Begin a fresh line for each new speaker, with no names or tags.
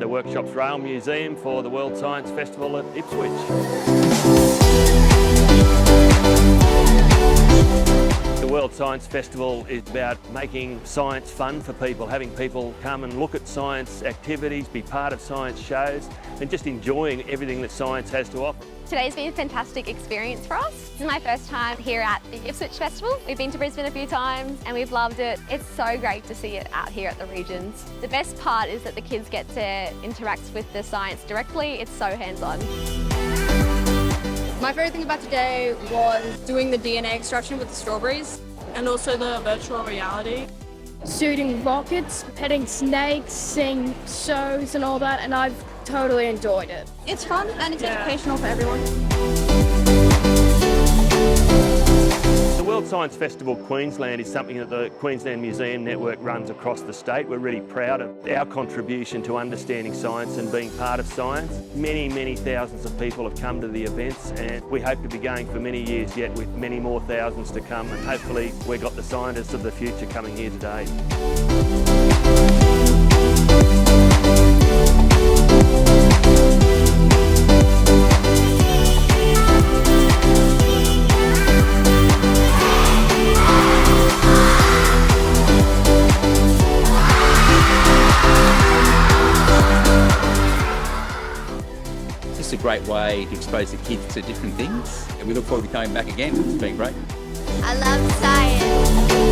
the Workshops Rail Museum for the World Science Festival at Ipswich. The World Science Festival is about making science fun for people, having people come and look at science activities, be part of science shows, and just enjoying everything that science has to offer.
Today's been a fantastic experience for us. This is my first time here at the Ipswich Festival. We've been to Brisbane a few times and we've loved it. It's so great to see it out here at the regions. The best part is that the kids get to interact with the science directly. It's so hands-on.
My favourite thing about today was doing the DNA extraction with the strawberries and also the virtual reality.
Shooting rockets, petting snakes, seeing shows and all that, and I've totally enjoyed it.
It's fun and it's educational for everyone.
The World Science Festival Queensland is something that the Queensland Museum Network runs across the state. We're really proud of our contribution to understanding science and being part of science. Many thousands of people have come to the events, and we hope to be going for many years yet with many more thousands to come, and hopefully we've got the scientists of the future coming here today.
It's a great way to expose the kids to different things, and we look forward to coming back again. It's been great.
I love science.